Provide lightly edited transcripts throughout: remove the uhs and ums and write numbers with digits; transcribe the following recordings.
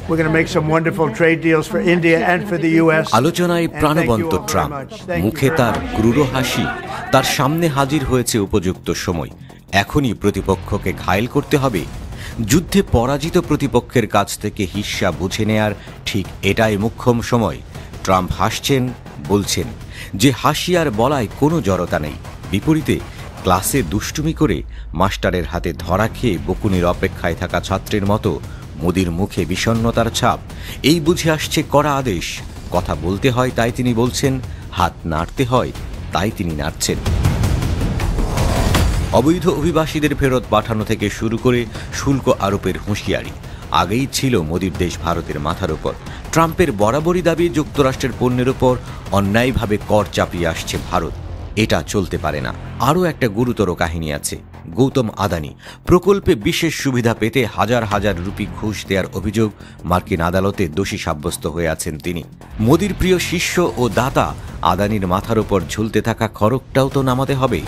We're going to make some wonderful trade deals for India and for the US. আলোচনায় প্রাণবন্ত Trump, মুখে তার ক্রূর হাসি। তার সামনে হাজির হয়েছে উপযুক্ত সময়। এখনই প্রতিপক্ষকে ঘায়েল করতে হবে। যুদ্ধে পরাজিত প্রতিপক্ষের কাছ থেকে হিস্সা বুঝে নেয়ার ঠিক এটাই মোক্ষম সময়। ট্রাম্প হাসছেন, বলছেন যে হাসি আর বলায় কোনো জড়তা নেই। বিপরীতে ক্লাসে দুষ্টুমি করে মাস্টারের হাতে ধরা খেয়ে বকুনির অপেক্ষায় থাকা ছাত্রের মতো মোদির মুখে বিষণ্ণতার ছাপ। এই বুঝে আসছে কড়া আদেশ। কথা বলতে হয় তাই তিনি বলছেন, হাত নাড়তে হয় তাই তিনি নাড়ছেন। অবৈধ অভিবাসীদের ফেরত পাঠানো থেকে শুরু করে শুল্ক আরোপের হুঁশিয়ারি আগেই ছিল মোদির দেশ ভারতের মাথার উপর। ট্রাম্পের বরাবরই দাবি যুক্তরাষ্ট্রের পণ্যের উপর অন্যায়ভাবে কর চাপিয়ে আসছে ভারত। এটা চলতে পারে না। আরও একটা গুরুতর কাহিনী আছে। গৌতম আদানি প্রকল্পে বিশেষ সুবিধা পেতে হাজার হাজার রুপি ঘুষ দেওয়ার অভিযোগ মার্কিন আদালতে দোষী সাব্যস্ত হয়ে আছেন তিনি। মোদির প্রিয় শিষ্য ও দাতা আদানির মাথার উপর ঝুলতে থাকা খড়গটাও তো নামাতে হবে।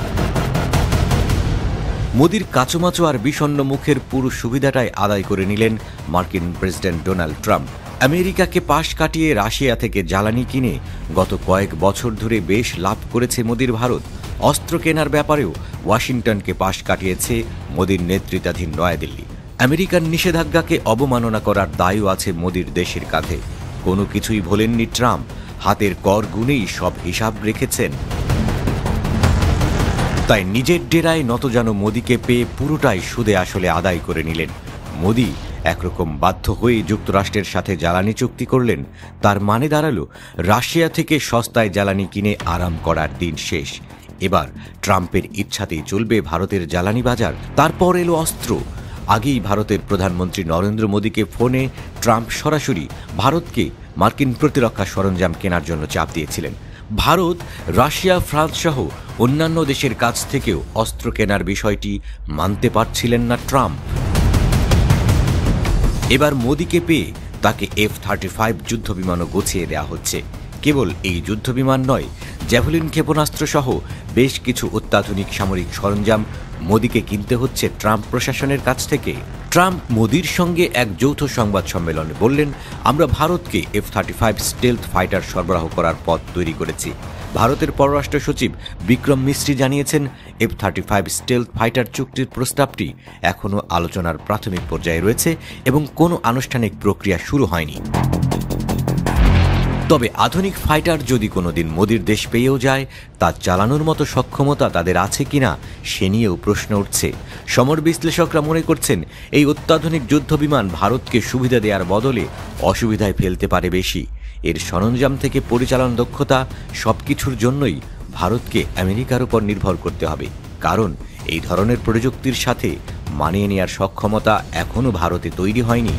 মোদির কাচুমাচু আর বিষণ্ণ মুখের পুরো সুবিধাটাই আদায় করে নিলেন মার্কিন প্রেসিডেন্ট ডোনাল্ড ট্রাম্প। আমেরিকাকে পাশ কাটিয়ে রাশিয়া থেকে জ্বালানি কিনে গত কয়েক বছর ধরে বেশ লাভ করেছে মোদির ভারত। অস্ত্র কেনার ব্যাপারেও ওয়াশিংটনকে পাশ কাটিয়েছে মোদির নেতৃত্বাধীন নয়াদিল্লি। আমেরিকার নিষেধাজ্ঞাকে অবমাননা করার দায়ও আছে মোদির দেশের কাঁধে। কোনো কিছুই ভোলেননি ট্রাম্প। হাতের কর গুনেই সব হিসাব রেখেছেন। তাই নিজের ডেরায় নতজানু মোদিকে পেয়ে পুরোটাই সুদে আসলে আদায় করে নিলেন। মোদি একরকম বাধ্য হয়ে যুক্তরাষ্ট্রের সাথে জ্বালানি চুক্তি করলেন। তার মানে দাঁড়ালো রাশিয়া থেকে সস্তায় জ্বালানি কিনে আরাম করার দিন শেষ। এবার ট্রাম্পের ইচ্ছাতেই চলবে ভারতের জ্বালানি বাজার। তারপর এলো অস্ত্র। আগেই ভারতের প্রধানমন্ত্রী নরেন্দ্র মোদীকে ফোনে ট্রাম্প সরাসরি ভারতকে মার্কিন প্রতিরক্ষা সরঞ্জাম কেনার জন্য চাপ দিয়েছিলেন। ভারত, রাশিয়া, ফ্রান্স সহ অন্যান্য দেশের কাছ থেকেও অস্ত্র কেনার বিষয়টি মানতে পারছিলেন না ট্রাম্প। এবার মোদিকে পেয়ে তাকে F-35 যুদ্ধবিমানও গুছিয়ে দেওয়া হচ্ছে। কেবল এই যুদ্ধবিমান নয়, জ্যাভেলিন ক্ষেপণাস্ত্র সহ বেশ কিছু অত্যাধুনিক সামরিক সরঞ্জাম মোদিকে কিনতে হচ্ছে ট্রাম্প প্রশাসনের কাছ থেকে। ট্রাম্প মোদির সঙ্গে এক যৌথ সংবাদ সম্মেলনে বললেন, আমরা ভারতকে F-35 স্টেলথ ফাইটার সরবরাহ করার পথ তৈরি করেছি। ভারতের পররাষ্ট্র সচিব বিক্রম মিস্ত্রি জানিয়েছেন, F-35 স্টেলথ ফাইটার চুক্তির প্রস্তাবটি এখনও আলোচনার প্রাথমিক পর্যায়ে রয়েছে এবং কোনো আনুষ্ঠানিক প্রক্রিয়া শুরু হয়নি। তবে আধুনিক ফাইটার যদি কোনোদিন মোদির দেশ পেয়েও যায়, তা চালানোর মতো সক্ষমতা তাদের আছে কিনা সে নিয়েও প্রশ্ন উঠছে। সমর বিশ্লেষকরা মনে করছেন, এই অত্যাধুনিক যুদ্ধবিমান ভারতকে সুবিধা দেওয়ার বদলে অসুবিধায় ফেলতে পারে বেশি। এর সরঞ্জাম থেকে পরিচালন দক্ষতা সবকিছুর জন্যই ভারতকে আমেরিকার উপর নির্ভর করতে হবে। কারণ এই ধরনের প্রযুক্তির সাথে মানিয়ে নেওয়ার সক্ষমতা এখনও ভারতে তৈরি হয়নি।